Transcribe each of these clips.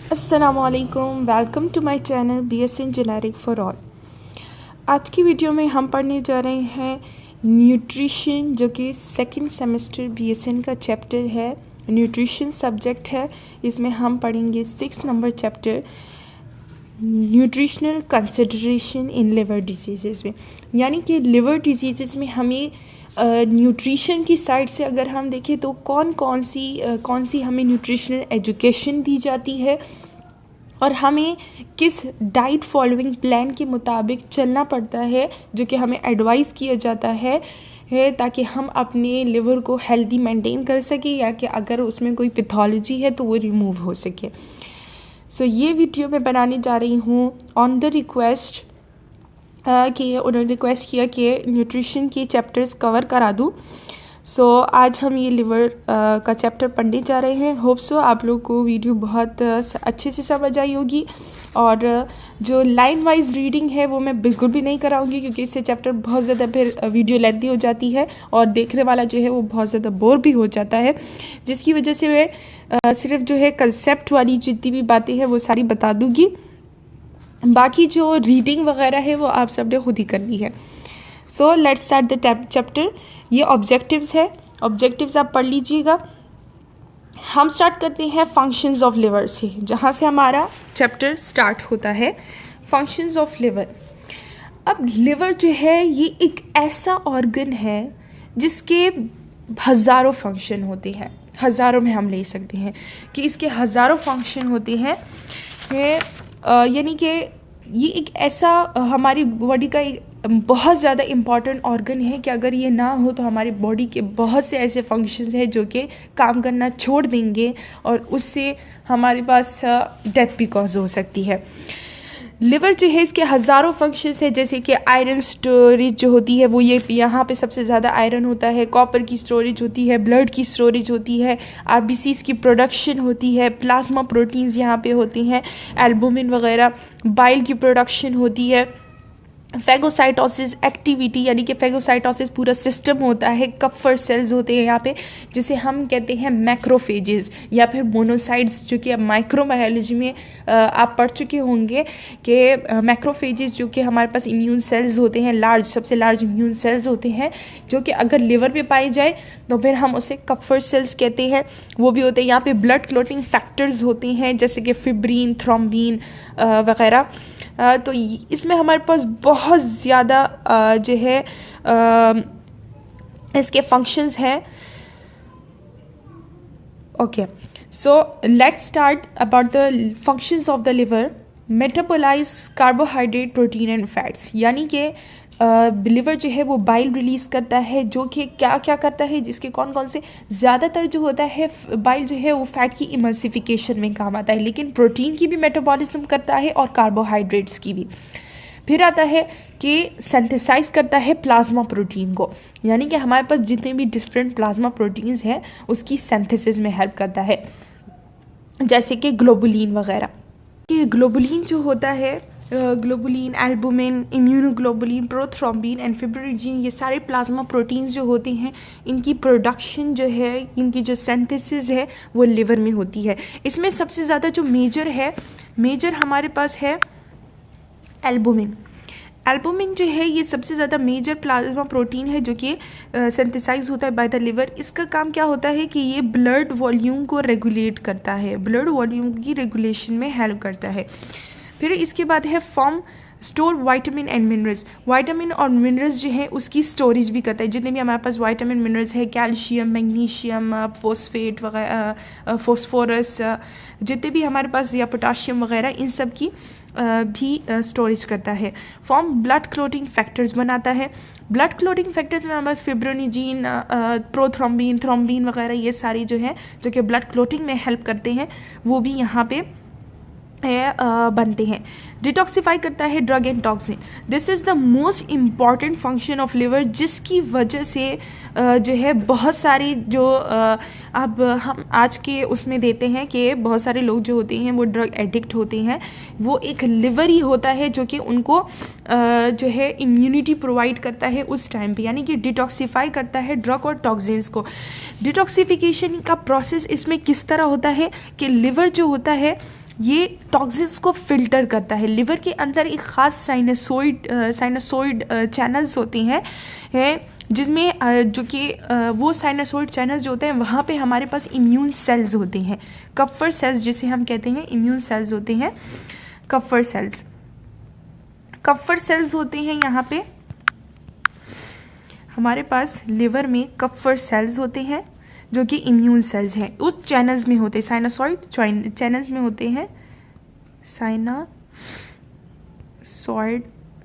अस्सलामुअलैकुम, welcome to my channel BSN generic for all. आज की वीडियो में हम पढ़ने जा रहे हैं न्यूट्रिशन, जो कि सेकंड सेमेस्टर BSN का चैप्टर है। न्यूट्रिशन सब्जेक्ट है। इसमें हम पढ़ेंगे 6 number chapter nutritional consideration in liver disease में, यानी कि लिवर डिजीज़ में हमें न्यूट्रिशन की साइड से अगर हम देखें तो कौन सी हमें न्यूट्रिशनल एजुकेशन दी जाती है और हमें किस डाइट फॉलोइंग प्लान के मुताबिक चलना पड़ता है, जो कि हमें एडवाइस किया जाता है ताकि हम अपने लिवर को हेल्दी मेंटेन कर सकें, या कि अगर उसमें कोई पैथोलॉजी है तो वो रिमूव हो सके। सो ये वीडियो मैं बनाने जा रही हूँ ऑन द रिक्वेस्ट कि उन्होंने रिक्वेस्ट किया कि न्यूट्रिशन के चैप्टर्स कवर करा दूँ। सो आज हम ये लिवर का चैप्टर पढ़ने जा रहे हैं। होप सो आप लोग को वीडियो बहुत अच्छे से समझ आई होगी, और जो लाइन वाइज रीडिंग है वो मैं बिल्कुल भी नहीं कराऊंगी, क्योंकि इससे चैप्टर बहुत ज़्यादा फिर वीडियो लेंथी हो जाती है और देखने वाला जो है वो बहुत ज़्यादा बोर भी हो जाता है, जिसकी वजह से मैं सिर्फ जो है कंसेप्ट वाली जितनी भी बातें हैं वो सारी बता दूँगी। बाकी जो रीडिंग वगैरह है वो आप सब ने खुद ही करनी है। सो लेट्स स्टार्ट द चैप्टर। ये ऑब्जेक्टिव्स है, ऑब्जेक्टिव्स आप पढ़ लीजिएगा। हम स्टार्ट करते हैं फंक्शंस ऑफ लिवर से, जहाँ से हमारा चैप्टर स्टार्ट होता है। Functions of liver. अब लिवर जो है ये एक ऐसा ऑर्गन है जिसके हज़ारों फंक्शन होते हैं, हज़ारों में हम ले सकते हैं कि इसके हज़ारों फंक्शन होते हैं। यानी कि ये एक ऐसा हमारी बॉडी का एक बहुत ज़्यादा इम्पॉर्टेंट ऑर्गन है कि अगर ये ना हो तो हमारी बॉडी के बहुत से ऐसे फंक्शंस हैं जो कि काम करना छोड़ देंगे और उससे हमारे पास डेथ भी कॉज हो सकती है। लिवर जो है इसके हज़ारों फंक्शंस है, जैसे कि आयरन स्टोरेज जो होती है वो ये यहाँ पे सबसे ज़्यादा आयरन होता है, कॉपर की स्टोरेज होती है, ब्लड की स्टोरेज होती है, RBCs की प्रोडक्शन होती है, प्लाज्मा प्रोटीन्स यहाँ पे होती हैं, एल्बुमिन वगैरह, बाइल की प्रोडक्शन होती है, फैगोसाइटोसिस एक्टिविटी, यानी कि फैगोसाइटोसिस पूरा सिस्टम होता है, कफर सेल्स होते हैं यहाँ पे जिसे हम कहते हैं मैक्रोफेजेस या फिर मोनोसाइट्स, जो कि माइक्रोबायोलॉजी में आप पढ़ चुके होंगे कि मैक्रोफेजेस जो कि हमारे पास इम्यून सेल्स होते हैं, सबसे लार्ज इम्यून सेल्स होते हैं, जो कि अगर लिवर पे पाए जाए तो फिर हम उसे कफर सेल्स कहते हैं, वो भी होते हैं। यहाँ पे ब्लड क्लोटिंग फैक्टर्स होते हैं जैसे कि फिब्रिन, थ्रोम्बिन वगैरह। तो इसमें हमारे पास बहुत ज़्यादा जो है इसके फंक्शंस हैं। Okay, so let's start about the functions of the liver. Metabolise carbohydrate, protein and fats, यानी कि लिवर जो है वो बाइल रिलीज करता है, जो कि क्या क्या करता है, जिसके कौन कौन से ज़्यादातर जो होता है बाइल जो है वो फैट की इमल्सिफिकेशन में काम आता है, लेकिन प्रोटीन की भी मेटाबॉलिज्म करता है और कार्बोहाइड्रेट्स की भी। फिर आता है कि सिंथेसाइज करता है प्लाज्मा प्रोटीन को, यानी कि हमारे पास जितने भी डिफरेंट प्लाज्मा प्रोटीन्स हैं उसकी सिंथेसिस में हेल्प करता है, जैसे कि ग्लोबुलिन वगैरह। ये ग्लोबुलिन जो होता है, globulin, albumin, immunoglobulin, prothrombin and fibrinogen, ये सारे प्लाज्मा प्रोटीन्स जो होते हैं इनकी प्रोडक्शन जो है, इनकी जो सिंथेसिस है वो लिवर में होती है। इसमें सबसे ज़्यादा जो मेजर हमारे पास है एल्बुमिन। एल्बुमिन जो है ये सबसे ज़्यादा मेजर प्लाज्मा प्रोटीन है जो कि सिंथेसाइज होता है बाय द लिवर। इसका काम क्या होता है कि ये ब्लड वॉल्यूम को रेगुलेट करता है, ब्लड वॉल्यूम की रेगुलेशन में हेल्प करता है। फिर इसके बाद है form store vitamin and minerals. Vitamin और मिनरल्स जो है उसकी स्टोरेज भी करता है। जितने भी हमारे पास वाइटामिन मिनरल्स है, कैल्शियम, मैग्नीशियम, फॉस्फेट वगैरह, फॉस्फोरस, जितने भी हमारे पास, या पोटाशियम वगैरह, इन सब की भी स्टोरेज करता है। फॉर्म ब्लड क्लोटिंग फैक्टर्स बनाता है। ब्लड क्लोटिंग फैक्टर्स में हमारे पास फिब्रिनोजेन, प्रोथ्रोम्बिन, थ्रोम्बिन वगैरह ये सारी जो है जो कि ब्लड क्लोटिंग में हेल्प करते हैं, वो भी यहाँ पे बनते हैं। डिटॉक्सिफाई करता है drug and toxin. This is the most important function of liver, जिसकी वजह से जो है बहुत सारी जो अब हम आज के उसमें देते हैं कि बहुत सारे लोग जो होते हैं वो ड्रग एडिक्ट होते हैं, वो एक लिवर ही होता है जो कि उनको जो है इम्यूनिटी प्रोवाइड करता है उस टाइम पे, यानी कि डिटॉक्सिफाई करता है ड्रग और टॉक्सिन्स को। डिटॉक्सिफिकेशन का प्रोसेस इसमें किस तरह होता है कि लिवर जो होता है ये टॉक्सिन्स को फिल्टर करता है। लिवर के अंदर एक ख़ास साइनसोइड चैनल्स होते हैं जिसमें जो कि वो साइनसोइड चैनल्स जो होते हैं वहाँ पे हमारे पास इम्यून सेल्स होते हैं, कप्फर सेल्स जिसे हम कहते हैं, इम्यून सेल्स होते हैं, कप्फर सेल्स होते हैं। यहाँ पे हमारे पास लिवर में कप्फर सेल्स होते हैं जो कि इम्यून सेल्स हैं, उस चैनल्स में होते हैं, साइनसोइड चैनल्स में होते हैं, साइनसोइड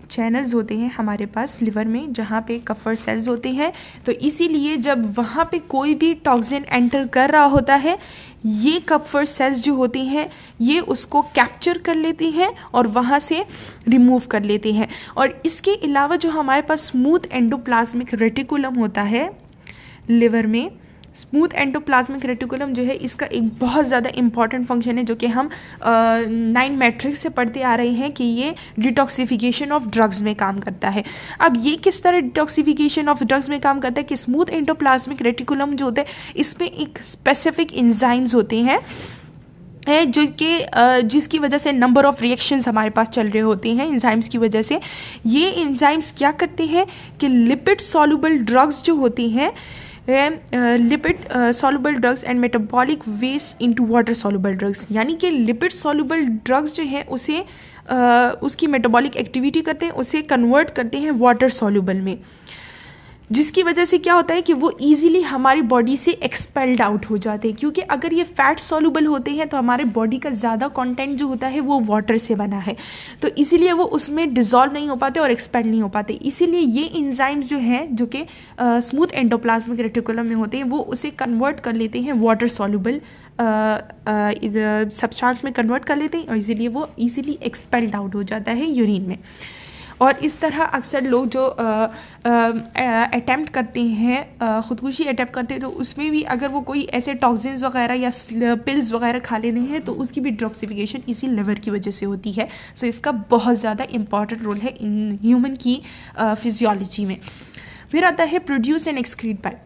चैनल्स होते हैं हमारे पास लिवर में जहाँ पे कप्फर सेल्स होते हैं। तो इसीलिए जब वहाँ पे कोई भी टॉक्सिन एंटर कर रहा होता है, ये कप्फर सेल्स जो होते हैं ये उसको कैप्चर कर लेते हैं और वहाँ से रिमूव कर लेते हैं। और इसके अलावा जो हमारे पास स्मूथ एंडोप्लाज्मिक रेटिकुलम होता है लिवर में, स्मूथ एंडोप्लाज्मिक रेटिकुलम जो है इसका एक बहुत ज़्यादा इंपॉर्टेंट फंक्शन है जो कि हम 9 मैट्रिक्स से पढ़ते आ रहे हैं कि ये डिटॉक्सिफिकेशन ऑफ ड्रग्स में काम करता है। अब ये किस तरह डिटॉक्सिफिकेशन ऑफ ड्रग्स में काम करता है कि स्मूथ एंडोप्लाज्मिक रेटिकुलम जो होता है इसमें एक स्पेसिफिक एंजाइम्स होते हैं जो कि जिसकी वजह से नंबर ऑफ रिएक्शंस हमारे पास चल रहे होते हैं एंजाइम्स की वजह से। ये एंजाइम्स क्या करते हैं कि लिपिड सॉल्युबल ड्रग्स जो होती हैं, lipid soluble drugs and metabolic waste into water soluble drugs, यानी कि लिपिड सॉल्युबल ड्रग्स जो है उसे उसकी मेटाबॉलिक एक्टिविटी करते हैं, उसे कन्वर्ट करते हैं वाटर सॉल्युबल में, जिसकी वजह से क्या होता है कि वो इजीली हमारी बॉडी से एक्सपेल्ड आउट हो जाते हैं। क्योंकि अगर ये फैट सॉल्युबल होते हैं तो हमारे बॉडी का ज़्यादा कंटेंट जो होता है वो वाटर से बना है, तो इसीलिए वो उसमें डिज़ोल्व नहीं हो पाते और एक्सपेल्ड नहीं हो पाते। इसीलिए ये एंजाइम्स जो हैं जो कि स्मूथ एंडोप्लाज्मिक रेटिकुलम में होते हैं वो उसे कन्वर्ट कर लेते हैं वाटर सॉल्युबल सब्सटेंस में कन्वर्ट कर लेते हैं और इसीलिए वो इजीली एक्सपेल्ड आउट हो जाता है यूरिन में। और इस तरह अक्सर लोग जो अटैम्प्ट करते हैं, ख़ुदकुशी अटैम्प्ट करते हैं, तो उसमें भी अगर वो कोई ऐसे टॉक्सिन्स वगैरह या पिल्स वगैरह खा लेते हैं तो उसकी भी डिटॉक्सिफिकेशन इसी लिवर की वजह से होती है। सो इसका बहुत ज़्यादा इंपॉर्टेंट रोल है इन ह्यूमन की फिजियोलॉजी में। फिर आता है produce and excrete bile.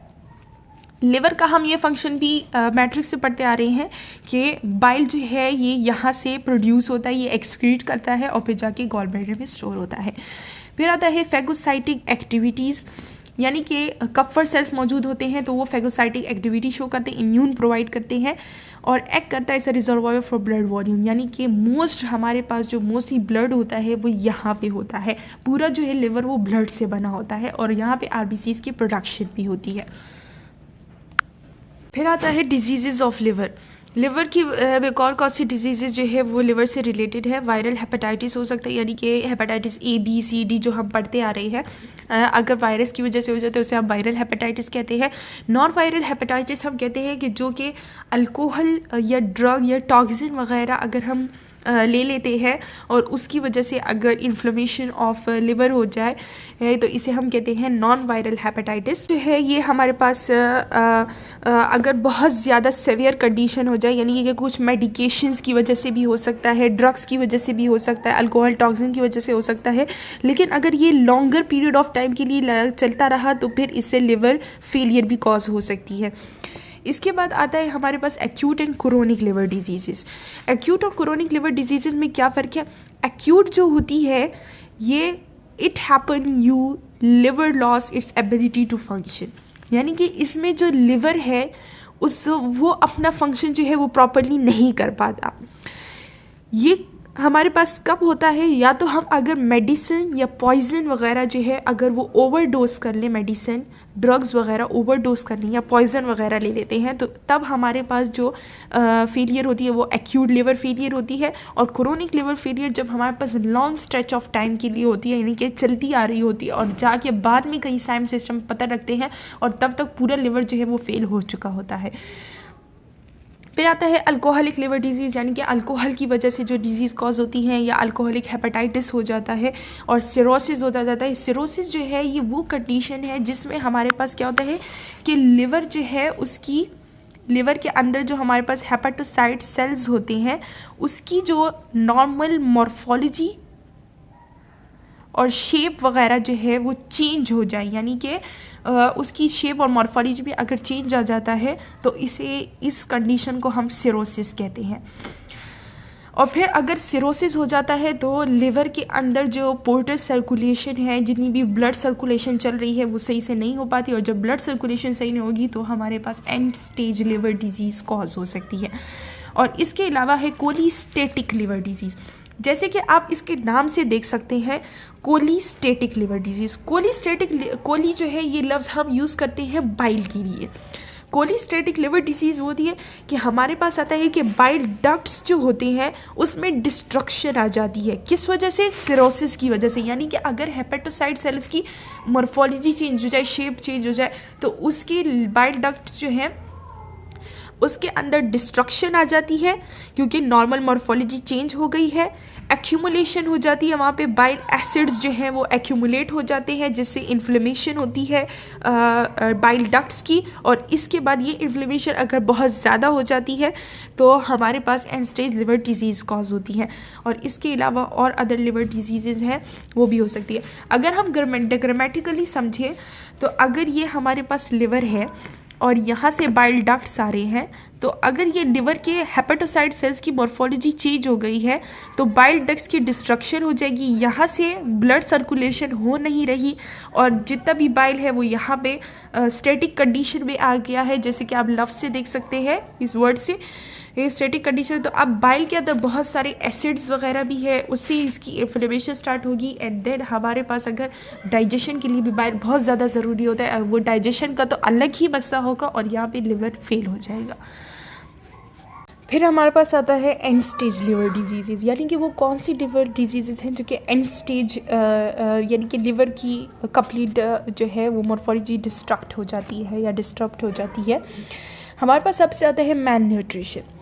Liver का हम ये फंक्शन भी मैट्रिक्स से पढ़ते आ रहे हैं कि बाइल जो है ये यहाँ से प्रोड्यूस होता है, ये एक्सक्रीट करता है और फिर जाके गॉल ब्लैडर में स्टोर होता है। फिर आता है फैगोसाइटिक एक्टिविटीज़, यानी कि कप्फर सेल्स मौजूद होते हैं तो वो फैगोसाइटिक एक्टिविटी शो करते हैं, इम्यून प्रोवाइड करते हैं और एक्ट करता है as a reservoir for blood volume, यानी कि हमारे पास जो मोस्टली ब्लड होता है वो यहाँ पे होता है। पूरा जो है लिवर वो ब्लड से बना होता है और यहाँ पे आरबीसीज की प्रोडक्शन भी होती है। फिर आता है डिजीज़ ऑफ लिवर। लिवर की कौन कौन सी डिजीज़ जो है वो लिवर से रिलेटेड है। वायरल हेपेटाइटिस हो सकता है, यानी कि hepatitis A B C D जो हम पढ़ते आ रहे हैं, अगर वायरस की वजह से हो जाता है उसे हम वायरल हेपेटाइटिस कहते हैं। नॉन वायरल हेपेटाइटिस हम कहते हैं कि जो कि अल्कोहल या ड्रग या टॉक्सिन वगैरह अगर हम ले लेते हैं और उसकी वजह से अगर इन्फ्लेमेशन ऑफ लिवर हो जाए तो इसे हम कहते हैं नॉन वायरल हेपेटाइटिस। जो है ये हमारे पास अगर बहुत ज़्यादा सेवियर कंडीशन हो जाए, यानी कि कुछ मेडिकेशंस की वजह से भी हो सकता है, ड्रग्स की वजह से भी हो सकता है, अल्कोहल टॉक्सिन की वजह से हो सकता है, लेकिन अगर ये लॉन्गर पीरियड ऑफ टाइम के लिए चलता रहा तो फिर इससे लिवर फेलियर भी कॉज हो सकती है। इसके बाद आता है हमारे पास acute and chronic liver disease. Acute और क्रोनिक लिवर डिजीज़ में क्या फ़र्क है? एक्यूट जो होती है ये it happen you liver loss its ability to function, यानी कि इसमें जो लिवर है वो अपना फंक्शन जो है वो प्रॉपरली नहीं कर पाता। ये हमारे पास कब होता है? या तो हम अगर मेडिसिन या पॉइजन वगैरह जो है अगर वो ओवरडोज कर लें, मेडिसिन ड्रग्स वगैरह ओवरडोज कर लें या पॉइजन वगैरह ले लेते हैं, तो तब हमारे पास जो फेलियर होती है वो एक्यूट लिवर फेलियर होती है। और क्रोनिक लिवर फेलियर जब हमारे पास लॉन्ग स्ट्रेच ऑफ टाइम के लिए होती है, यानी कि चलती आ रही होती है और जाके बाद में कई साइम सिस्टम पता रखते हैं और तब तक पूरा लिवर जो है वो फेल हो चुका होता है। फिर आता है अल्कोहलिक लिवर डिजीज़, यानी कि अल्कोहल की वजह से जो डिजीज़ कॉज होती हैं, या अल्कोहलिक हेपेटाइटिस हो जाता है और सिरोसिस होता जाता है। सिरोसिस जो है ये वो कंडीशन है जिसमें हमारे पास क्या होता है कि लिवर जो है उसकी लिवर के अंदर जो हमारे पास हेपेटोसाइट सेल्स होते हैं उसकी जो नॉर्मल मॉर्फोलॉजी और शेप वगैरह जो है वो चेंज हो जाए, यानी कि उसकी शेप और मॉर्फोलॉजी भी अगर चेंज आ जाता है तो इस कंडीशन को हम सिरोसिस कहते हैं। और फिर अगर सिरोसिस हो जाता है तो लिवर के अंदर जो पोर्टल सर्कुलेशन है, जितनी भी ब्लड सर्कुलेशन चल रही है वो सही से नहीं हो पाती, और जब ब्लड सर्कुलेशन सही नहीं होगी तो हमारे पास end stage liver disease cause हो सकती है। और इसके अलावा है कोलिस्टेटिक लिवर डिजीज़, जैसे कि आप इसके नाम से देख सकते हैं, कोलिस्टेटिक लिवर डिजीज़। कोली जो है ये लफ्ज़ हम यूज़ करते हैं बाइल के लिए। कोलिस्टेटिक लिवर डिजीज़ होती है कि हमारे पास आता है कि बाइल डक्ट्स जो होते हैं उसमें डिस्ट्रक्शन आ जाती है। किस वजह से? सिरोसिस की वजह से। यानी कि अगर हेपेटोसाइट सेल्स की मॉर्फोलॉजी चेंज हो जाए, शेप चेंज हो जाए, तो उसकी बाइल डक्ट्स जो हैं उसके अंदर डिस्ट्रक्शन आ जाती है, क्योंकि नॉर्मल मॉर्फोलॉजी चेंज हो गई है। एक्यूमुलेशन हो जाती है, वहाँ पे बाइल एसिड्स जो हैं वो एक्यूमुलेट हो जाते हैं, जिससे इन्फ्लेमेशन होती है बाइल डक्ट्स की। और इसके बाद ये इन्फ्लेमेशन अगर बहुत ज़्यादा हो जाती है तो हमारे पास end stage liver disease cause होती है। और इसके अलावा और अदर लिवर डिजीज़ हैं वो भी हो सकती है। अगर हम ग्रामेटिकली समझें तो अगर ये हमारे पास लिवर है और यहाँ से बाइल डक्ट्स आ रहे हैं, तो अगर ये लिवर के हेपेटोसाइट सेल्स की मॉर्फोलॉजी चेंज हो गई है तो बाइल डक्ट्स की डिस्ट्रक्शन हो जाएगी, यहाँ से ब्लड सर्कुलेशन हो नहीं रही, और जितना भी बाइल है वो यहाँ पे स्टैटिक कंडीशन में आ गया है, जैसे कि आप लफ्ज़ से देख सकते हैं इस वर्ड से, ये स्टैटिक कंडीशन। तो अब बाइल के अंदर बहुत सारे एसिड्स वगैरह भी है, उससे इसकी इन्फ्लेमेशन स्टार्ट होगी। एंड देन हमारे पास अगर डाइजेशन के लिए भी बाइल बहुत ज़्यादा ज़रूरी होता है, वो डाइजेशन का तो अलग ही मसला होगा और यहाँ पे लिवर फेल हो जाएगा। फिर हमारे पास आता है एंड स्टेज लिवर डिजीज़, यानी कि वो कौन सी लिवर डिजीज़ हैं जो कि एंड स्टेज यानी कि लिवर की कंप्लीट जो है वो मॉर्फोलॉजी डिस्ट्रक्ट हो जाती है या डिस्टर्ब हो जाती है। हमारे पास सबसे आता है मैल न्यूट्रिशन,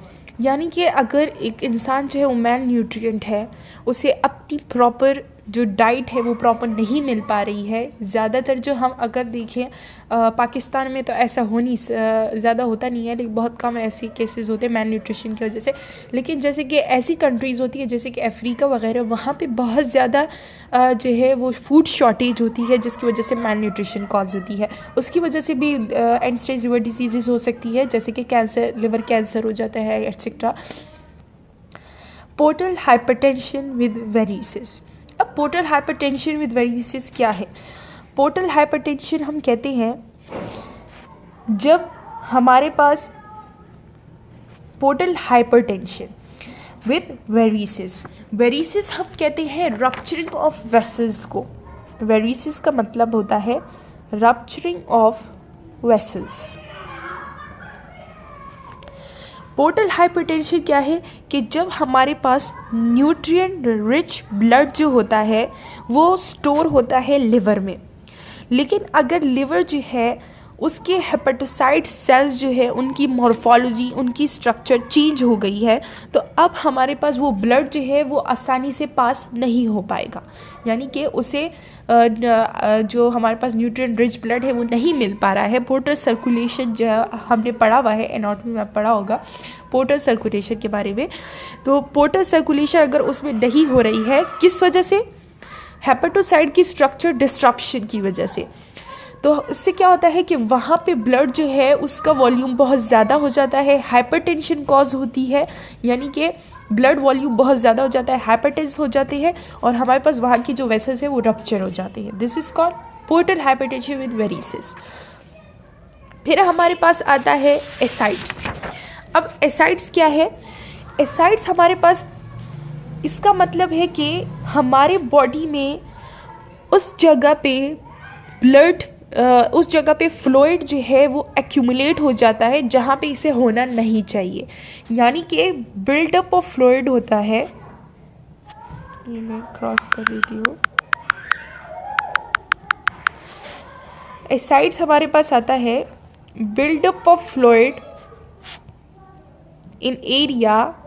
यानी कि अगर एक इंसान जो है वो मैल न्यूट्रिएंट है, उसे अपनी प्रॉपर जो डाइट है वो प्रॉपर नहीं मिल पा रही है। ज़्यादातर जो हम अगर देखें पाकिस्तान में तो ऐसा ज़्यादा होता नहीं है, लेकिन बहुत कम ऐसे केसेस होते हैं मैल न्यूट्रिशन की वजह से। लेकिन जैसे कि ऐसी कंट्रीज़ होती है जैसे कि अफ्रीका वगैरह, वहाँ पे बहुत ज़्यादा जो है वो फूड शॉर्टेज होती है, जिसकी वजह से मैल न्यूट्रिशन कॉज होती है। उसकी वजह से भी एंड स्टेज लिवर डिजीज़ हो सकती है, जैसे कि कैंसर, लिवर कैंसर हो जाता है etcetera. Portal hypertension with varices. अब पोर्टल हाइपरटेंशन विद वेरिसेस क्या है? पोर्टल हाइपरटेंशन हम कहते हैं जब हमारे पास portal hypertension with varices, varices हम कहते हैं रप्चरिंग ऑफ वेसल्स को। वेरिसेस का मतलब होता है rupturing of vessels. Portal hypertension क्या है कि जब हमारे पास न्यूट्रिएंट रिच ब्लड जो होता है वो स्टोर होता है लिवर में, लेकिन अगर लिवर जो है उसके हेपेटोसाइट सेल्स जो है उनकी मॉर्फोलॉजी, उनकी स्ट्रक्चर चेंज हो गई है, तो अब हमारे पास वो ब्लड जो है वो आसानी से पास नहीं हो पाएगा, यानी कि उसे जो हमारे पास न्यूट्रिएंट रिच ब्लड है वो नहीं मिल पा रहा है। पोर्टल सर्कुलेशन जो हमने पढ़ा हुआ है, एनाटॉमी में पढ़ा होगा पोर्टल सर्कुलेशन के बारे में। तो पोर्टल सर्कुलेशन अगर उसमें नहीं हो रही है, किस वजह से? हेपेटोसाइट की स्ट्रक्चर डिस्ट्रप्शन की वजह से। तो इससे क्या होता है कि वहाँ पे ब्लड जो है उसका वॉल्यूम बहुत ज़्यादा हो जाता है, हाइपरटेंशन कॉज होती है, यानी कि ब्लड वॉल्यूम बहुत ज़्यादा हो जाता है, हाइपरटेंस हो जाते हैं और हमारे पास वहाँ की जो वेसल्स है वो रप्चर हो जाते हैं। This is called portal hypertension with varices. फिर हमारे पास आता है एसाइड्स। अब एसाइड्स क्या है? एसाइड्स हमारे पास, इसका मतलब है कि हमारे बॉडी में उस जगह पे ब्लड, उस जगह पे फ्लूइड जो है वो एक्यूमुलेट हो जाता है जहाँ पे इसे होना नहीं चाहिए, यानी कि बिल्डअप ऑफ फ्लूइड होता है। ये मैं क्रॉस कर देती हूँ। एसाइड्स हमारे पास आता है buildup of fluid in area,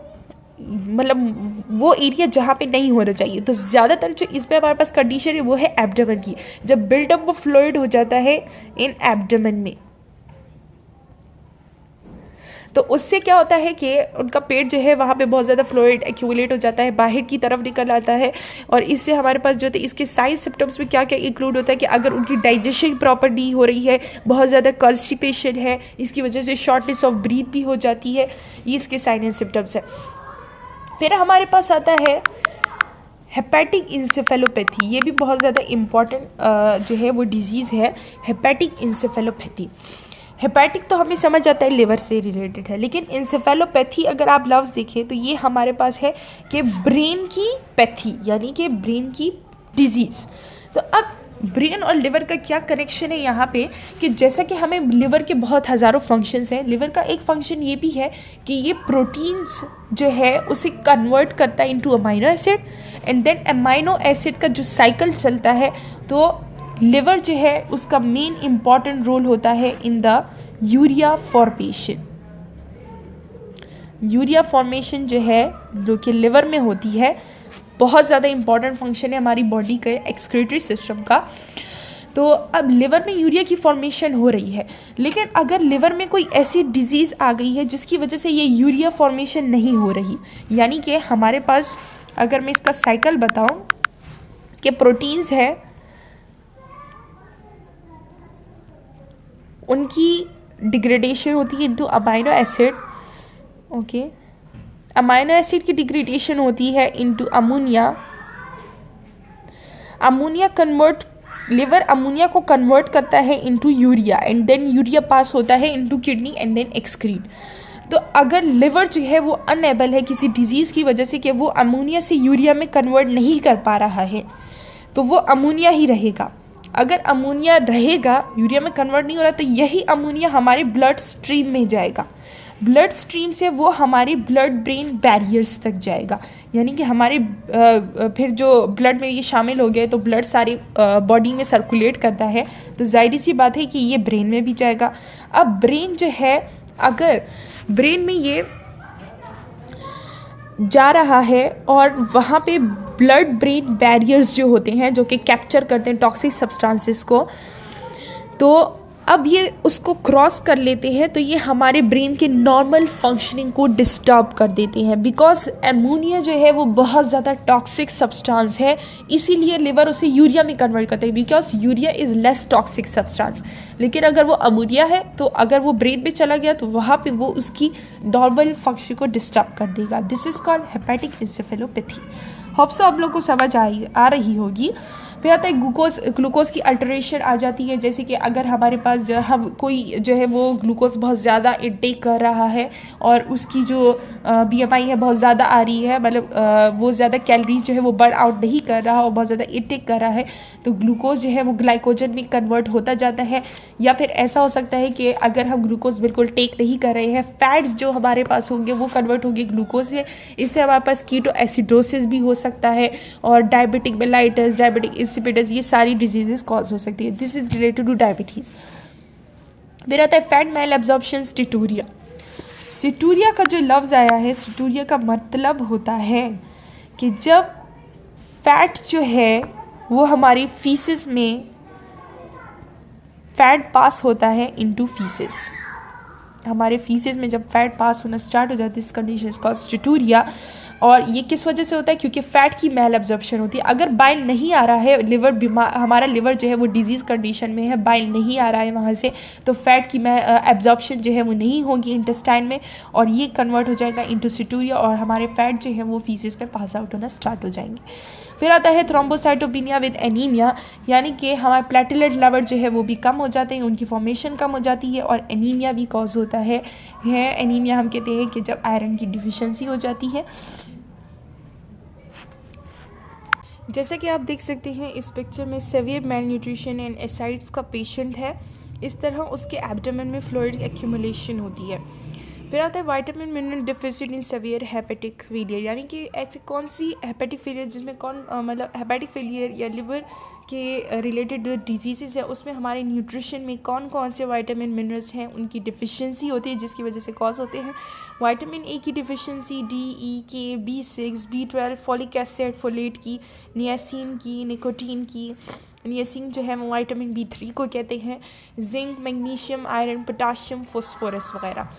मतलब वो एरिया जहाँ पे नहीं होना चाहिए। तो ज़्यादातर जो इसमें हमारे पास कंडीशन है वो है एब्डोमेन की, जब बिल्डअप ऑफ फ्लूइड हो जाता है इन एब्डोमेन में, तो उससे क्या होता है कि उनका पेट जो है वहाँ पे बहुत ज़्यादा फ्लूइड एक्यूमुलेट हो जाता है, बाहर की तरफ निकल आता है। और इससे हमारे पास जो है इसके साइन सिम्टम्स में क्या क्या इंक्लूड होता है कि अगर उनकी डाइजेशन प्रॉपर नहीं हो रही है, बहुत ज़्यादा कॉन्स्टिपेशन है, इसकी वजह से शॉर्टनेस ऑफ ब्रीथ भी हो जाती है, ये इसके साइन एंड सिम्टम्स है। फिर हमारे पास आता है हेपेटिक इंसेफेलोपैथी। ये भी बहुत ज़्यादा इम्पॉर्टेंट जो है वो डिजीज़ है, हेपेटिक इंसेफेलोपैथी। हेपेटिक तो हमें समझ आता है लिवर से रिलेटेड है, लेकिन इंसेफेलोपैथी अगर आप लफ्ज़ देखें तो ये हमारे पास है कि ब्रेन की पैथी, यानी कि ब्रेन की डिजीज़। तो अब ब्रेन और लिवर का क्या कनेक्शन है यहाँ पे, कि जैसा कि हमें लिवर के बहुत हज़ारों फंक्शंस हैं, लिवर का एक फंक्शन ये भी है कि ये प्रोटीन्स जो है उसे कन्वर्ट करता है into amino acid, and then amino acid का जो साइकिल चलता है, तो लिवर जो है उसका मेन इम्पॉर्टेंट रोल होता है in the urea formation. Urea formation जो है जो कि लिवर में होती है, बहुत ज़्यादा इंपॉर्टेंट फंक्शन है हमारी बॉडी के एक्सक्रीटरी सिस्टम का। तो अब लिवर में यूरिया की फॉर्मेशन हो रही है, लेकिन अगर लिवर में कोई ऐसी डिजीज़ आ गई है जिसकी वजह से ये यूरिया फॉर्मेशन नहीं हो रही, यानी कि हमारे पास अगर मैं इसका साइकिल बताऊं कि प्रोटीन्स है, उनकी डिग्रेडेशन होती है into amino acid, okay, amino acid की डिग्रेडेशन होती है into ammonia, ammonia convert, liver ammonia को कन्वर्ट करता है into urea, and then urea pass होता है into kidney and then excrete. तो अगर लिवर जो है वो अनएबल है किसी डिजीज़ की वजह से कि वो अमोनिया से यूरिया में कन्वर्ट नहीं कर पा रहा है, तो वो अमोनिया ही रहेगा। अगर अमोनिया रहेगा, यूरिया में कन्वर्ट नहीं हो रहा, तो यही अमोनिया हमारे ब्लड स्ट्रीम में जाएगा, ब्लड स्ट्रीम से वो हमारे ब्लड ब्रेन बैरियर्स तक जाएगा, यानी कि हमारे फिर जो ब्लड में ये शामिल हो गए तो ब्लड सारी बॉडी में सर्कुलेट करता है, तो जाहिर सी बात है कि ये ब्रेन में भी जाएगा। अब ब्रेन जो है, अगर ब्रेन में ये जा रहा है और वहाँ पे ब्लड ब्रेन बैरियर्स जो होते हैं जो कि कैप्चर करते हैं टॉक्सिक सब्सटेंसेस को, तो अब ये उसको क्रॉस कर लेते हैं, तो ये हमारे ब्रेन के नॉर्मल फंक्शनिंग को डिस्टर्ब कर देते हैं, बिकॉज एमोनिया जो है वो बहुत ज़्यादा टॉक्सिक सब्सटेंस है, इसीलिए लिवर उसे यूरिया में कन्वर्ट करता है, because urea is less toxic substance. लेकिन अगर वो अमोनिया है तो अगर वो ब्रेन पे चला गया तो वहाँ पे वो उसकी नॉर्मल फंक्शन को डिस्टर्ब कर देगा। This is called hepatic encephalopathy. Hope so आप लोग को समझ आ रही होगी। फिर आता है ग्लूकोज की अल्टरेशन आ जाती है, जैसे कि अगर हमारे पास हम कोई जो है वो ग्लूकोज बहुत ज़्यादा इनटेक कर रहा है और उसकी जो BMI है बहुत ज़्यादा आ रही है, मतलब वो ज़्यादा कैलोरीज जो है वो बर्न आउट नहीं कर रहा और बहुत ज़्यादा इनटेक कर रहा है, तो ग्लूकोज जो है वो ग्लाइकोजन में कन्वर्ट होता जाता है। या फिर ऐसा हो सकता है कि अगर हम ग्लूकोज बिल्कुल टेक नहीं कर रहे हैं, फैट्स जो हमारे पास होंगे वो कन्वर्ट होंगे ग्लूकोज में, इससे हमारे पास कीटो एसिडोसिस भी हो सकता है, और डायबिटिक मेलाइटस, डायबिटिक इंसिपिडस, ये सारी डिजीजेस कॉज हो सकती है। This is related two diabetes. फिर आता है फैट मेल एब्जॉर्प्शन स्टिटूरिया। स्टिटूरिया का जो लफ्ज़ आया है, स्टिटूरिया का मतलब होता है कि जब फैट जो है वो हमारी फीसिस में फैट पास होता है इनटू फीसिस, हमारे फीसिस में जब फैट पास होना स्टार्ट हो जाती है, इस कंडीशन इज कॉल्ड स्टिटूरिया। और ये किस वजह से होता है? क्योंकि फैट की मेल एब्जॉर्प्शन होती है। अगर बाइल नहीं आ रहा है, लिवर बीमार, हमारा लिवर जो है वो डिजीज़ कंडीशन में है, बाइल नहीं आ रहा है वहाँ से, तो फैट की एब्जॉर्प्शन जो है वो नहीं होगी इंटेस्टाइन में, और ये कन्वर्ट हो जाएगा इनटू स्टिटूरिया, और हमारे फैट जो है वो फीसिस में पास आउट होना स्टार्ट हो जाएंगे। फिर आता है थ्रोम्बोसाइटोपिनिया विद एनीमिया, यानी कि हमारे प्लेटलेट लेवल जो है वो भी कम हो जाते हैं, उनकी फॉर्मेशन कम हो जाती है, और एनीमिया भी कॉज होता है। एनीमिया हम कहते हैं कि जब आयरन की डिफिशिएंसी हो जाती है। जैसे कि आप देख सकते हैं इस पिक्चर में, सेवियर मेल न्यूट्रिशन एंड एसाइड्स का पेशेंट है, इस तरह उसके एब्डोमेन में फ्लूइड एक्यूमुलेशन होती है। फिर आता है विटामिन मिनरल डिफिसिट इन सेवियर हेपेटिक फेलियर, यानी कि ऐसी कौन सी हेपेटिक फेलियर जिसमें मतलब हेपेटिक फेलियर या लिवर के रिलेटेड जो डिजीज़ है उसमें हमारे न्यूट्रिशन में कौन कौन से विटामिन मिनरल्स हैं उनकी डिफिशिएंसी होती है, जिसकी वजह से कॉज होते हैं। विटामिन ए की deficiency, D, E, K, B6, B12, folic acid, folate की, नियासिन की, निकोटीन की। नियासिन जो है वो विटामिन B3 को कहते हैं, zinc, magnesium, iron, potassium, phosphorus वगैरह।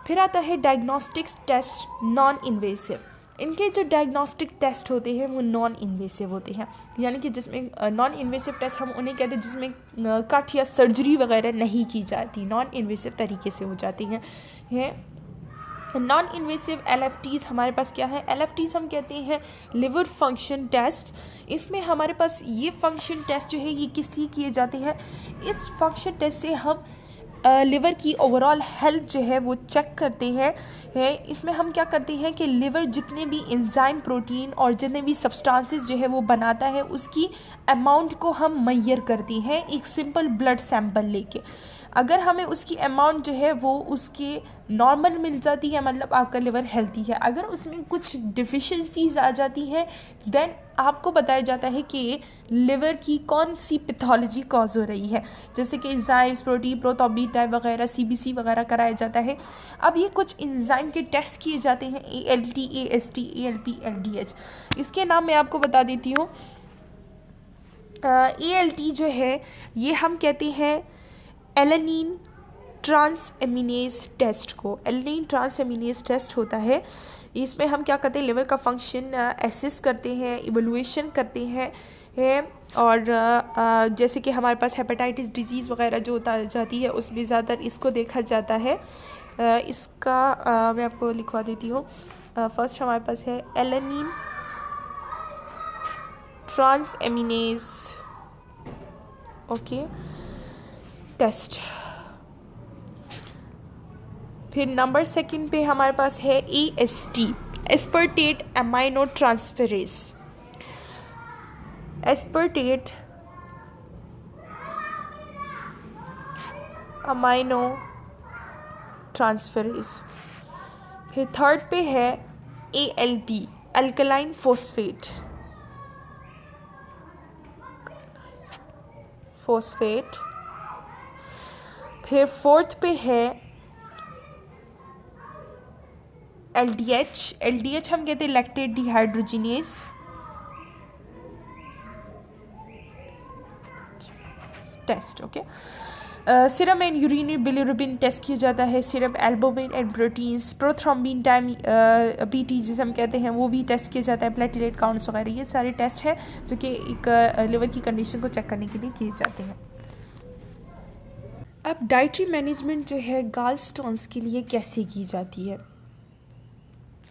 फिर आता है डायग्नोस्टिक्स टेस्ट नॉन इन्वेसिव। इनके जो डायग्नोस्टिक टेस्ट होते हैं वो नॉन इन्वेसिव होते हैं, यानी कि जिसमें नॉन इन्वेसिव टेस्ट हम उन्हें कहते हैं जिसमें कट या सर्जरी वगैरह नहीं की जाती, नॉन इन्वेसिव तरीके से हो जाती हैं। नॉन इन्वेसिव LFTs हमारे पास क्या है? LFTs हम कहते हैं लिवर फंक्शन टेस्ट। इसमें हमारे पास ये फंक्शन टेस्ट जो है ये किस लिए किए जाते हैं? इस फंक्शन टेस्ट से हम लिवर की ओवरऑल हेल्थ जो है वो चेक करते हैं। इसमें हम क्या करते हैं कि लिवर जितने भी एंजाइम, प्रोटीन और जितने भी सब्सटेंसेस जो है वो बनाता है उसकी अमाउंट को हम मेजर करते हैं एक सिंपल ब्लड सैंपल लेके। अगर हमें उसकी अमाउंट जो है वो उसके नॉर्मल मिल जाती है, मतलब आपका लिवर हेल्थी है। अगर उसमें कुछ डिफिशिएंसीज आ जाती है देन आपको बताया जाता है कि लिवर की कौन सी पैथोलॉजी कॉज हो रही है, जैसे कि एंजाइम्स, प्रोटीन, प्रोथोबीटाइप वगैरह, CBC वगैरह कराया जाता है। अब ये कुछ एंजाइम के टेस्ट किए जाते हैं, ALT, AST, ALP, LDH। इसके नाम मैं आपको बता देती हूँ। ALT जो है ये हम कहते हैं एलेनिन ट्रांस एमिनेज टेस्ट को। एलेनिन ट्रांस एमिनेज टेस्ट होता है, इसमें हम क्या करते हैं, लिवर का फंक्शन एसेस करते हैं, इवोल्यूशन करते हैं और जैसे कि हमारे पास हेपेटाइटिस डिजीज़ वगैरह जो होता जाती है उसमें ज़्यादातर इसको देखा जाता है। इसका मैं आपको लिखवा देती हूँ। फर्स्ट हमारे पास है alanine transaminase okay test. फिर नंबर सेकंड पे हमारे पास है AST, aspartate amino transferase. Aspartate amino transferase. फिर थर्ड पे है ALP, अल्कलाइन फोस्फेट। फिर फोर्थ पे है LDH हम कहते हैं lactate dehydrogenase. Test okay. Serum and urine bilirubin test किया जाता है। Serum albumin and proteins, prothrombin time PT जिसे हम कहते हैं वो भी टेस्ट किया जाता है। प्लेटलेट काउंट्स वगैरह ये सारे टेस्ट हैं जो कि एक लिवर की कंडीशन को चेक करने के लिए किए जाते हैं। अब डाइटरी मैनेजमेंट जो है गाल स्टोन्स के लिए कैसे की जाती है?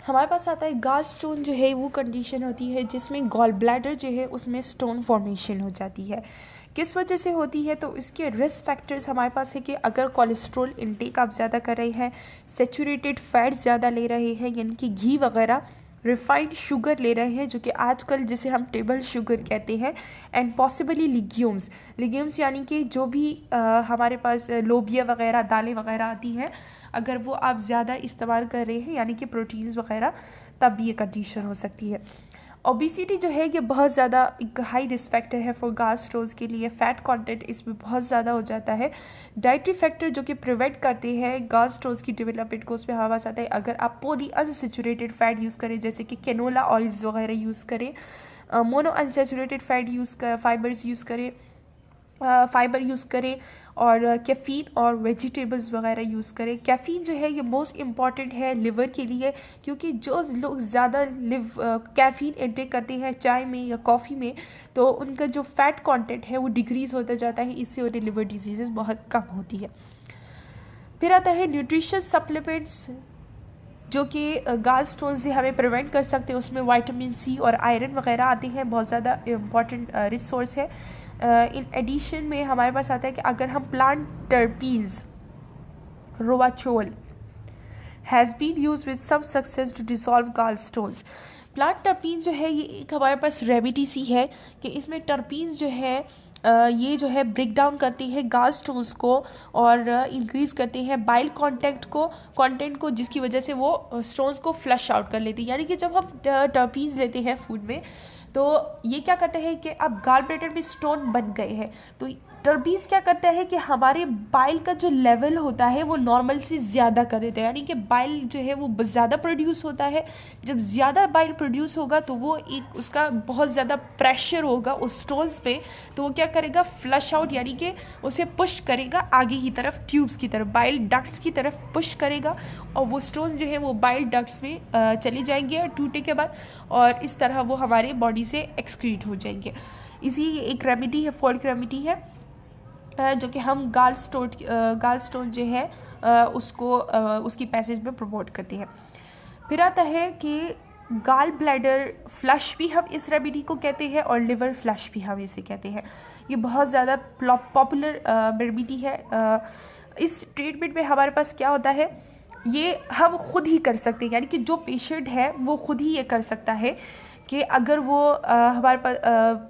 हमारे पास आता है गाल स्टोन जो है वो कंडीशन होती है जिसमें गॉल ब्लैडर जो है उसमें स्टोन फॉर्मेशन हो जाती है। किस वजह से होती है? तो इसके रिस्क फैक्टर्स हमारे पास है कि अगर कोलेस्ट्रॉल इंटेक आप ज़्यादा कर रहे हैं, सेचुरेटेड फैट ज़्यादा ले रहे हैं यानी कि घी वगैरह, रिफाइंड शुगर ले रहे हैं जो कि आजकल जिसे हम टेबल शुगर कहते हैं, एंड पॉसिबली लिग्यूम्स यानी कि जो भी हमारे पास लोबिया वगैरह, दालें वगैरह आती हैं, अगर वो आप ज़्यादा इस्तेमाल कर रहे हैं यानी कि प्रोटीन्स वगैरह, तब भी ये कंडीशन हो सकती है। ओबिसिटी जो है ये बहुत ज़्यादा एक हाई रिस्क फैक्टर है फॉर गाल स्टोन्स के लिए। फैट कंटेंट इसमें बहुत ज़्यादा हो जाता है। डाइटरी फैक्टर जो कि प्रिवेंट करते हैं गाल स्टोन्स की डेवलपमेंट को, उसमें हमारे पास आता है अगर आप पॉली अनसेचुरेटेड फैट यूज़ करें जैसे कि कैनोला ऑयल्स वगैरह यूज़ करें, mono unsaturated fat fibre use करें और कैफ़ीन और वेजिटेबल्स वगैरह यूज़ करें। कैफ़ीन जो है ये मोस्ट इम्पॉर्टेंट है लिवर के लिए, क्योंकि जो लोग ज़्यादा कैफ़ीन इंटेक करते हैं चाय में या कॉफ़ी में, तो उनका जो फैट कंटेंट है वो डिक्रीज़ होता जाता है, इससे उन्हें लिवर डिजीज़ बहुत कम होती है। फिर आता है न्यूट्रिशन सप्लीमेंट्स जो कि गाल स्टोन से हमें प्रिवेंट कर सकते हैं। उसमें विटामिन C और आयरन वगैरह आते हैं, बहुत ज़्यादा इम्पॉर्टेंट रिसोर्स है। इन एडिशन में हमारे पास आता है कि अगर हम plant terpenes Rowachol has been used with some success to dissolve gall stones. Plant terpene जो है ये एक हमारे पास रेमेडी सी है कि इसमें टर्पीन जो है ये जो है ब्रेक डाउन करती है गाल स्टोन्स को और इंक्रीज़ करते हैं बाइल कंटेंट को, जिसकी वजह से वो स्टोन्स को फ्लश आउट कर लेती है। यानी कि जब हम टर्पीज लेते हैं फूड में तो ये क्या कहते हैं कि अब गाल ब्लैडर में स्टोन बन गए हैं, तो टर्बीज क्या करता है कि हमारे बाइल का जो लेवल होता है वो नॉर्मल से ज़्यादा कर देता है, यानी कि बाइल जो है वो ज़्यादा प्रोड्यूस होता है। जब ज़्यादा बाइल प्रोड्यूस होगा तो वो एक उसका बहुत ज़्यादा प्रेशर होगा उस स्टोन्स पे, तो वो क्या करेगा, फ्लश आउट यानी कि उसे पुश करेगा आगे की तरफ, ट्यूब्स की तरफ, बाइल डक्ट्स की तरफ पुश करेगा और वो स्टोन जो है वो बाइल डक्ट्स में चले जाएंगे और टूटने के बाद, और इस तरह वो हमारे बॉडी से एक्सक्रीट हो जाएंगे। इसी एक रेमेडी है, फोल्ड रेमेडी है। जो कि हम गाल स्टोन जो है उसको उसकी पैसेज में प्रमोट करते हैं। फिर आता है कि गाल ब्लैडर फ्लश भी हम इस रेमेडी को कहते हैं और लिवर फ्लश भी हम इसे कहते हैं। ये बहुत ज़्यादा पॉपुलर रेमेडी है। इस ट्रीटमेंट में हमारे पास क्या होता है, ये हम खुद ही कर सकते हैं, यानी कि जो पेशेंट है वो खुद ही ये कर सकता है कि अगर वो हमारे पास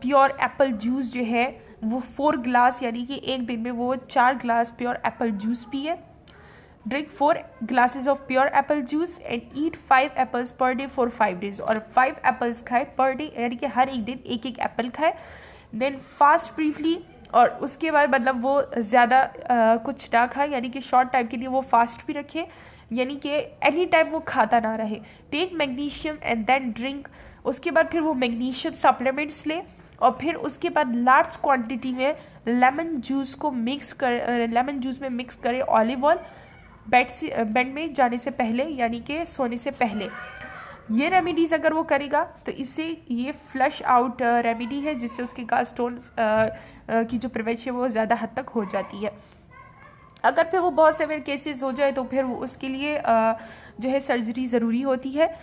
प्योर एप्पल जूस जो है वो 4 ग्लास, यानी कि एक दिन में वो 4 ग्लास प्योर एप्पल जूस पिए, drink 4 glasses of pure apple juice and eat 5 apples per day for 5 days, और 5 एप्पल्स खाए पर डे, यानी कि हर एक दिन एक एक एप्पल खाए। देन फास्ट ब्रीफली, और उसके बाद मतलब वो ज़्यादा कुछ ना खाए, यानी कि शॉर्ट टाइम के लिए वो फास्ट भी रखे, यानी कि एनी टाइम वो खाता ना रहे। Take magnesium and then drink, उसके बाद फिर वो मैग्नीशियम सप्लीमेंट्स ले, और फिर उसके बाद लार्ज क्वांटिटी में लेमन जूस में मिक्स करे ऑलिव ऑयल बेड में जाने से पहले, यानी कि सोने से पहले। ये रेमेडीज़ अगर वो करेगा तो इससे ये फ्लश आउट रेमेडी है, जिससे उसके गाल स्टोन की जो प्रिवेंशन है वो ज़्यादा हद तक हो जाती है। अगर फिर वो बहुत सेवियर केसेस हो जाए तो फिर वो उसके लिए जो है सर्जरी ज़रूरी होती है।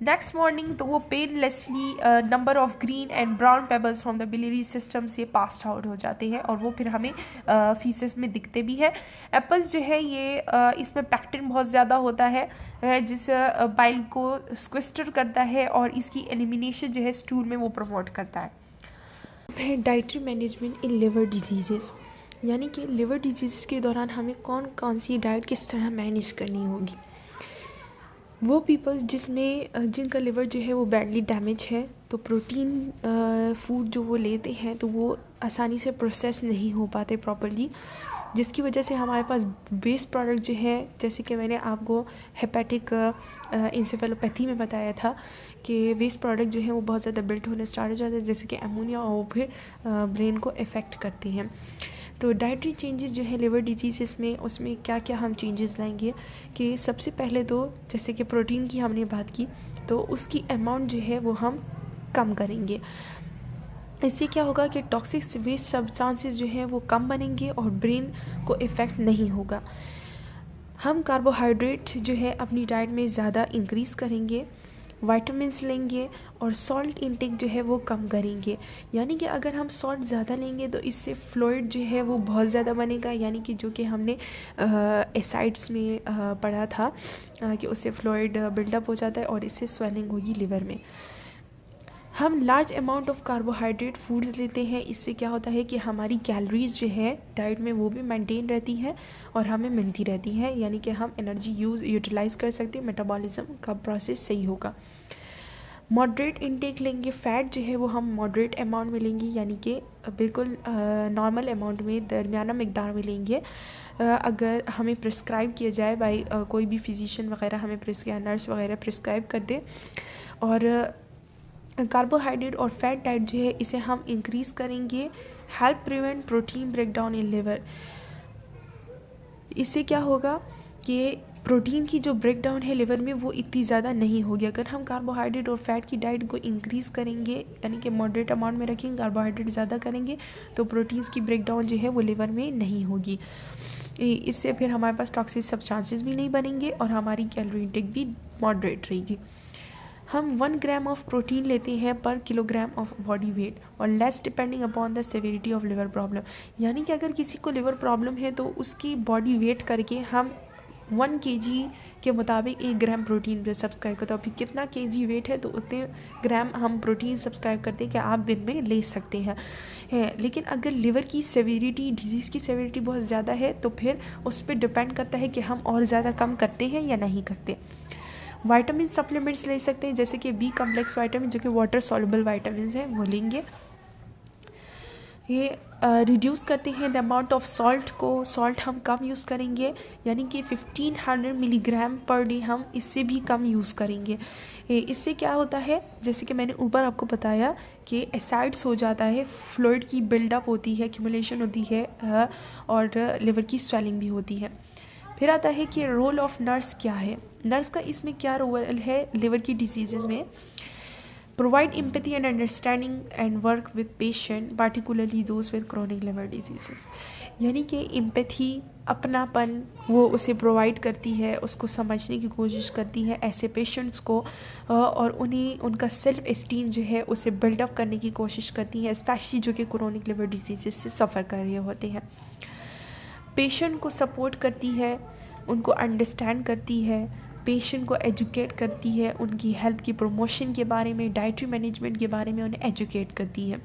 नेक्स्ट मॉर्निंग तो वो painlessly number of green and brown pebbles from the biliary system से पास्ड आउट हो जाते हैं, और वो फिर हमें फीसेस में दिखते भी है। एप्पल्स जो है ये इसमें पैक्टिन बहुत ज़्यादा होता है, जिस बाइल को स्क्विस्टर करता है, और इसकी एलिमिनेशन जो है स्टूल में वो प्रमोट करता है। Dietary management in liver diseases, यानी कि लिवर डिजीज़ के दौरान हमें कौन कौन सी डाइट किस तरह मैनेज करनी होगी। वो पीपल्स जिनका लिवर जो है वो बैडली डैमेज है, तो प्रोटीन फूड जो वो लेते हैं तो वो आसानी से प्रोसेस नहीं हो पाते प्रॉपर्ली, जिसकी वजह से हमारे पास वेस्ट प्रोडक्ट जो है, जैसे कि मैंने आपको हेपेटिक इंसेफेलोपैथी में बताया था कि वेस्ट प्रोडक्ट जो है वो बहुत ज़्यादा बिल्ट होने स्टार्ट हो जाते हैं, जैसे कि अमोनिया, और वो फिर ब्रेन को इफ़ेक्ट करते हैं। तो डाइटरी चेंजेस जो है लिवर डिजीज़ में, उसमें क्या क्या हम चेंजेस लाएंगे कि सबसे पहले तो जैसे कि प्रोटीन की हमने बात की, तो उसकी अमाउंट जो है वो हम कम करेंगे। इससे क्या होगा कि टॉक्सिक वेस्ट सब्सटेंसेस जो है वो कम बनेंगे और ब्रेन को इफ़ेक्ट नहीं होगा। हम कार्बोहाइड्रेट जो है अपनी डाइट में ज़्यादा इंक्रीज़ करेंगे, विटामिन्स लेंगे, और सॉल्ट इंटेक जो है वो कम करेंगे। यानी कि अगर हम सॉल्ट ज़्यादा लेंगे तो इससे फ्लूइड जो है वो बहुत ज़्यादा बनेगा, यानी कि जो कि हमने एसाइड्स में पढ़ा था कि उससे फ्लूइड बिल्डअप हो जाता है और इससे स्वेलिंग होगी लिवर में। हम large amount of carbohydrate foods लेते हैं, इससे क्या होता है कि हमारी कैलोरीज जो है डाइट में वो भी मेंटेन रहती हैं और हमें मिलती रहती हैं, यानी कि हम एनर्जी यूटिलाइज कर सकते हैं, मेटाबॉलिज्म का प्रोसेस सही होगा। मॉडरेट इनटेक लेंगे, फ़ैट जो है वो हम मॉडरेट अमाउंट में लेंगे, यानी कि बिल्कुल नॉर्मल अमाउंट में, दरमियाना मिकदार में लेंगे। अगर हमें प्रिस्क्राइब किया जाए बाय कोई भी फिजिशियन वगैरह हमें नर्स वगैरह प्रिस्क्राइब कर दे, और कार्बोहाइड्रेट और फैट डाइट जो है इसे हम इंक्रीज़ करेंगे। Help prevent protein breakdown in liver, इससे क्या होगा कि प्रोटीन की जो ब्रेकडाउन है लिवर में वो इतनी ज़्यादा नहीं होगी। अगर हम कार्बोहाइड्रेट और फैट की डाइट को इंक्रीज़ करेंगे, यानी कि मॉडरेट अमाउंट में रखेंगे, कार्बोहाइड्रेट ज़्यादा करेंगे, तो प्रोटीन्स की ब्रेकडाउन जो है वो लिवर में नहीं होगी। इससे फिर हमारे पास टॉक्सिक सब्सटेंसेस भी नहीं बनेंगे और हमारी कैलोरी इंटेक भी मॉडरेट रहेगी। हम 1 ग्राम ऑफ प्रोटीन लेते हैं पर किलोग्राम ऑफ बॉडी वेट, और less depending upon the severity of liver problem, यानी कि अगर किसी को लिवर प्रॉब्लम है तो उसकी बॉडी वेट करके हम 1 kg के मुताबिक 1 ग्राम प्रोटीन सब्सक्राइब करते हैं, और फिर कितना kg वेट है तो उतने ग्राम हम प्रोटीन सब्सक्राइब करते हैं कि आप दिन में ले सकते हैं। लेकिन अगर लिवर की सेवेरिटी, डिजीज़ की सेवेरिटी बहुत ज़्यादा है तो फिर उस पर डिपेंड करता है कि हम और ज़्यादा कम करते हैं या नहीं करते। विटामिन सप्लीमेंट्स ले सकते हैं, जैसे कि बी कॉम्प्लेक्स विटामिन जो कि वाटर सॉल्युबल विटामिन हैं वो लेंगे। ये रिड्यूस करते हैं द अमाउंट ऑफ सॉल्ट को, सॉल्ट हम कम यूज़ करेंगे, यानी कि 1500 मिलीग्राम पर डे हम इससे भी कम यूज़ करेंगे। इससे क्या होता है, जैसे कि मैंने ऊपर आपको बताया कि एसाइड्स हो जाता है, फ्लूइड की बिल्डअप होती है, एक्यूमुलेशन होती है, और लिवर की स्वेलिंग भी होती है। फिर आता है कि रोल ऑफ नर्स क्या है, नर्स का इसमें क्या रोल है लिवर की डिजीज़ में। Provide empathy and understanding and work with patient, particularly those with chronic liver diseases. यानी कि empathy, अपनापन वो उसे प्रोवाइड करती है, उसको समझने की कोशिश करती है ऐसे पेशेंट्स को, और उन्हें उनका सेल्फ एस्टीम जो है उसे बिल्डअप करने की कोशिश करती है, स्पेशली जो कि क्रोनिक लिवर डिजीज़ से सफ़र कर रहे होते हैं। पेशेंट को सपोर्ट करती है, उनको अंडरस्टैंड करती है, पेशेंट को एजुकेट करती है, उनकी हेल्थ की प्रमोशन के बारे में, डाइटरी मैनेजमेंट के बारे में उन्हें एजुकेट करती है।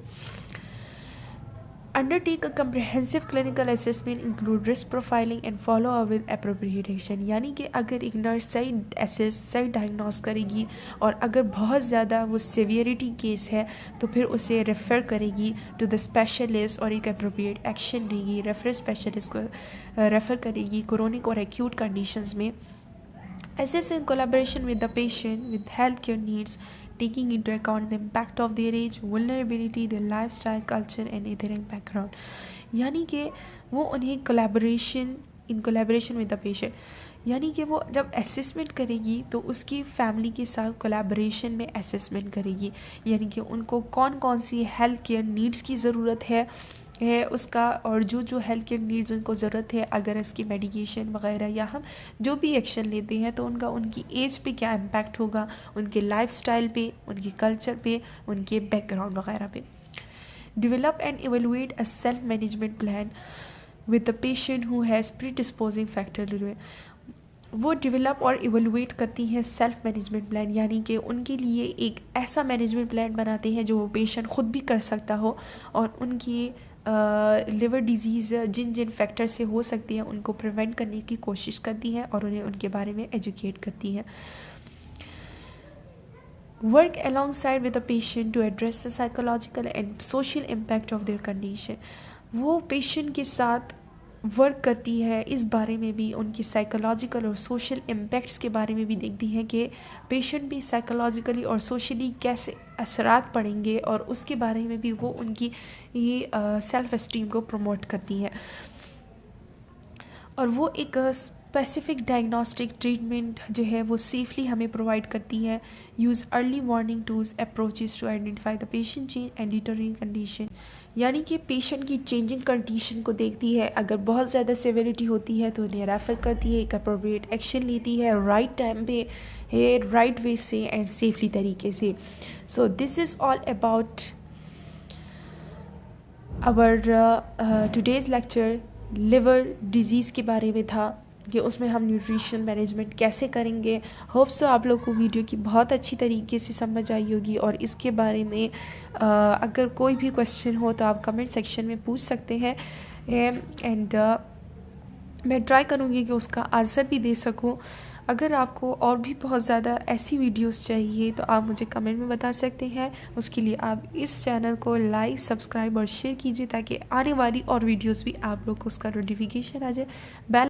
Undertake a comprehensive clinical assessment include risk profiling and follow up with appropriate action. यानी कि अगर एक नर्स सही डायग्नोस करेगी और अगर बहुत ज़्यादा वो सीवियरिटी केस है तो फिर उसे रेफ़र करेगी टू द स्पेशलिस्ट और एक एप्रोप्रिएट एक्शन लेगी, रेफर स्पेशलिस्ट को रेफ़र करेगी क्रोनिक और एक्यूट कंडीशंस में। Assess in collaboration with the patient with healthcare needs, taking into account the impact of their age, vulnerability, their lifestyle, culture and ethnic background. यानी कि वो उन्हें in collaboration with the patient, यानी कि वो जब assessment करेगी तो उसकी फैमिली के साथ कोलैबोरेशन में असेसमेंट करेगी, यानी कि उनको कौन कौन सी हेल्थ केयर नीड्स की ज़रूरत है उसका, और जो हेल्थ केयर नीड्स उनको ज़रूरत है, अगर इसकी मेडिकेशन वगैरह या हम जो भी एक्शन लेते हैं तो उनकी एज पे क्या इम्पैक्ट होगा, उनके लाइफस्टाइल पे, उनके कल्चर पे, उनके बैकग्राउंड वगैरह पे। Develop and evaluate a self management plan with the patient who has predisposing factor. वो डेवलप और इवेलुएट करती हैं सेल्फ मैनेजमेंट प्लान, यानी कि उनके लिए एक ऐसा मैनेजमेंट प्लान बनाते हैं जो वो पेशेंट ख़ुद भी कर सकता हो, और उनकी लिवर डिजीज़ जिन जिन फैक्टर से हो सकती है उनको प्रिवेंट करने की कोशिश करती हैं और उन्हें उनके बारे में एजुकेट करती हैं। Work alongside with the patient to address the psychological and social impact of their condition। वो पेशेंट के साथ वर्क करती है, इस बारे में भी उनकी साइकोलॉजिकल और सोशल इम्पैक्ट्स के बारे में भी देखती हैं कि पेशेंट भी साइकोलॉजिकली और सोशली कैसे असरात पड़ेंगे, और उसके बारे में भी वो उनकी ये सेल्फ एस्टीम को प्रमोट करती हैं। और वो एक स्पेसिफिक डायग्नोस्टिक ट्रीटमेंट जो है वो सेफली हमें प्रोवाइड करती है। Use early warning tools approaches to identify the patient change and deteriorating condition, यानी कि पेशेंट की चेंजिंग कंडीशन को देखती है, अगर बहुत ज़्यादा सेवेरिटी होती है तो उन्हें रेफ़र करती है, एक अप्रोप्रिएट एक्शन लेती है राइट टाइम पे, राइट वे से एंड सेफली तरीके से। So this is all about our today's lecture. Liver disease के बारे में था कि उसमें हम न्यूट्रिशन मैनेजमेंट कैसे करेंगे। होप सो आप लोग को वीडियो की बहुत अच्छी तरीके से समझ आई होगी, और इसके बारे में अगर कोई भी क्वेश्चन हो तो आप कमेंट सेक्शन में पूछ सकते हैं, एंड मैं ट्राई करूँगी कि उसका आंसर भी दे सकूँ। अगर आपको और भी बहुत ज़्यादा ऐसी वीडियोस चाहिए तो आप मुझे कमेंट में बता सकते हैं। उसके लिए आप इस चैनल को लाइक, सब्सक्राइब और शेयर कीजिए ताकि आने वाली और वीडियोस भी आप लोग को उसका नोटिफिकेशन आ जाए। बेल